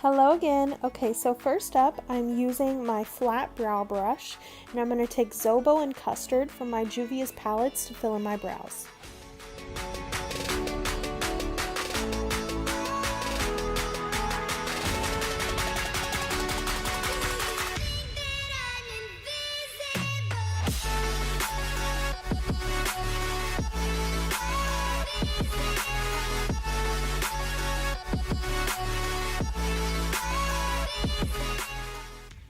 Hello again. Okay, so first up, I'm using my flat brow brush, and I'm going to take Zobo and Custard from my Juvia's palettes to fill in my brows.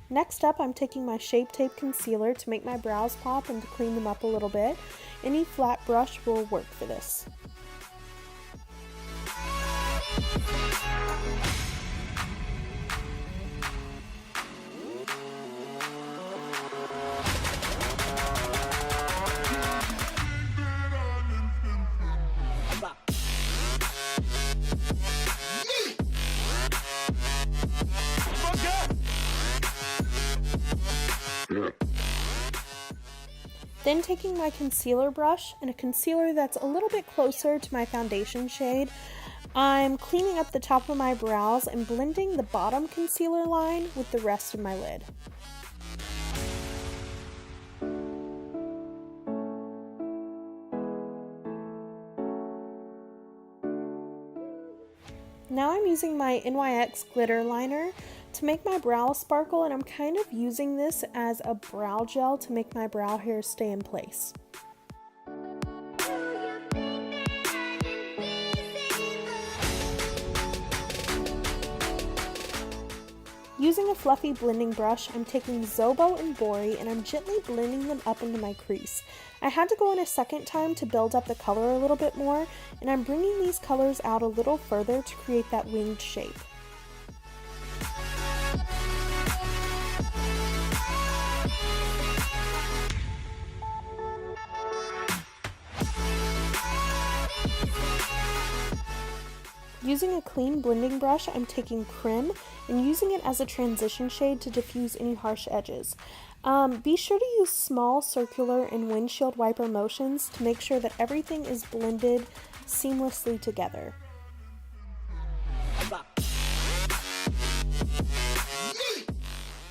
Next up, I'm taking my Shape Tape Concealer to make my brows pop and to clean them up a little bit. Any flat brush will work for this. Then taking my concealer brush and a concealer that's a little bit closer to my foundation shade, I'm cleaning up the top of my brows and blending the bottom concealer line with the rest of my lid. Now I'm using my NYX glitter liner to make my brows sparkle, and I'm kind of using this as a brow gel to make my brow hair stay in place. Using a fluffy blending brush, I'm taking Zobo and Bori and I'm gently blending them up into my crease. I had to go in a second time to build up the color a little bit more, and I'm bringing these colors out a little further to create that winged shape. Using a clean blending brush, I'm taking Creme and using it as a transition shade to diffuse any harsh edges. Be sure to use small circular and windshield wiper motions to make sure that everything is blended seamlessly together.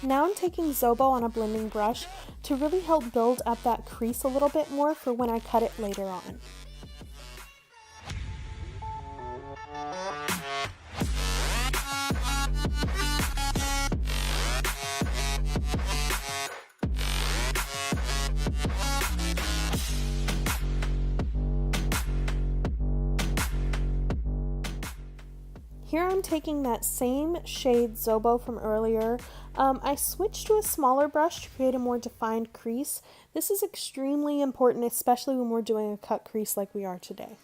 Now I'm taking Zobo on a blending brush to really help build up that crease a little bit more for when I cut it later on. Here I'm taking that same shade Zobo from earlier. I switched to a smaller brush to create a more defined crease. This is extremely important, especially when we're doing a cut crease like we are today.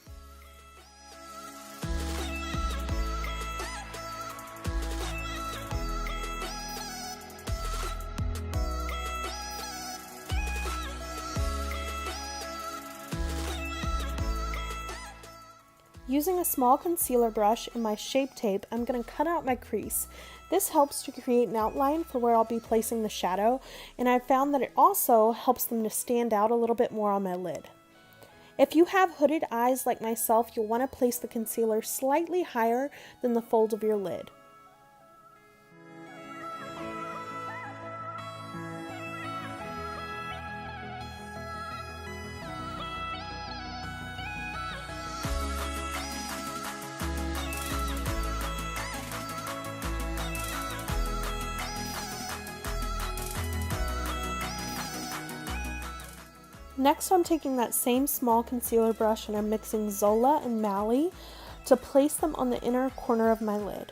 Using a small concealer brush and my Shape Tape, I'm going to cut out my crease. This helps to create an outline for where I'll be placing the shadow, and I found that it also helps them to stand out a little bit more on my lid. If you have hooded eyes like myself, you'll want to place the concealer slightly higher than the fold of your lid. Next, I'm taking that same small concealer brush and I'm mixing Zola and Mally to place them on the inner corner of my lid.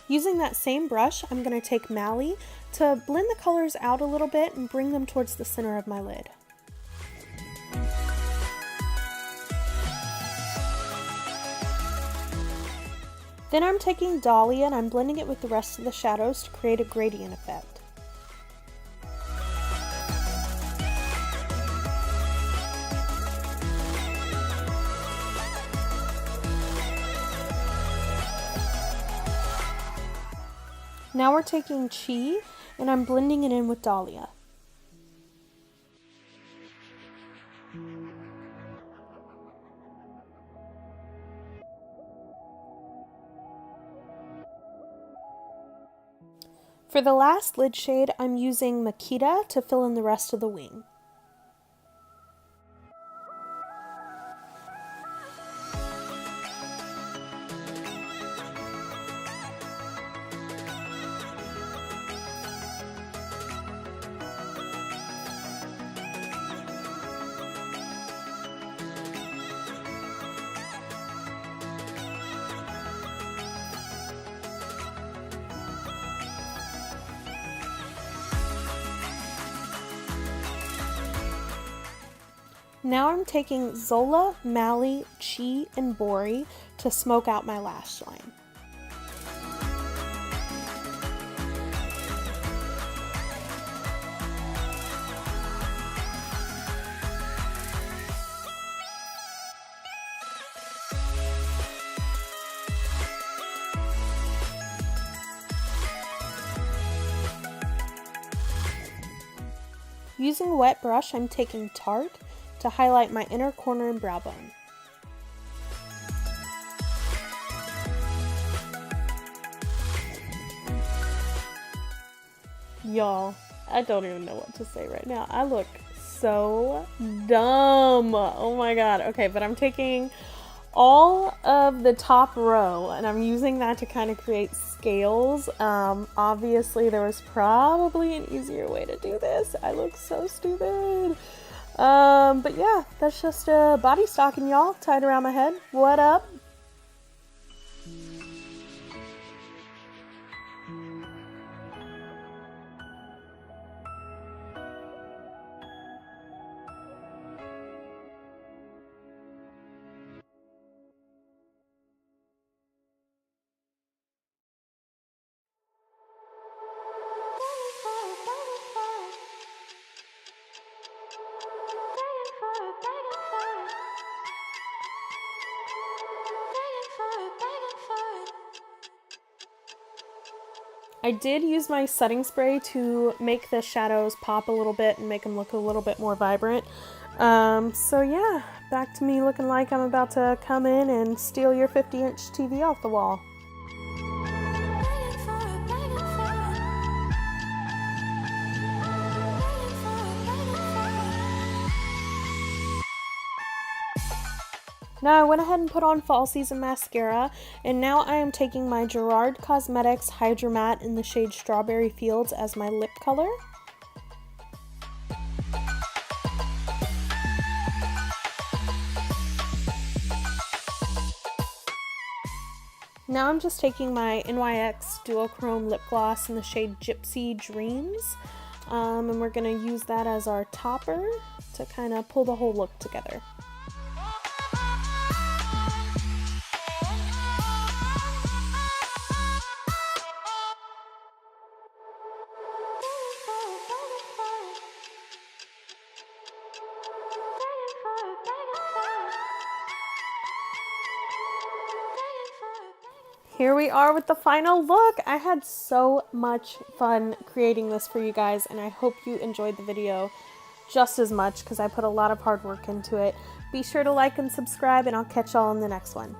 Using that same brush, I'm going to take Mally to blend the colors out a little bit and bring them towards the center of my lid. Then I'm taking Dahlia and I'm blending it with the rest of the shadows to create a gradient effect. Now we're taking Chi and I'm blending it in with Dahlia. For the last lid shade, I'm using Makita to fill in the rest of the wing. Now I'm taking Zola, Mally, Chi, and Bori to smoke out my lash line. Using a wet brush, I'm taking Tarte to highlight my inner corner and brow bone. Y'all, I don't even know what to say right now. I look so dumb. Oh my god. Okay, but I'm taking all of the top row and I'm using that to kind of create scales. Obviously there was probably an easier way to do this. I look so stupid. But yeah, that's just a body stocking, y'all, tied around my head. What up? I did use my setting spray to make the shadows pop a little bit and make them look a little bit more vibrant. So yeah, back to me looking like I'm about to come in and steal your 50-inch TV off the wall. Now I went ahead and put on fall season mascara, and now I am taking my Gerard Cosmetics Hydra Matte in the shade Strawberry Fields as my lip color. Now I'm just taking my NYX duochrome lip gloss in the shade Gypsy Dreams, and we're going to use that as our topper to kind of pull the whole look together. Here we are with the final look. I had so much fun creating this for you guys, and I hope you enjoyed the video just as much because I put a lot of hard work into it. Be sure to like and subscribe, and I'll catch y'all in the next one.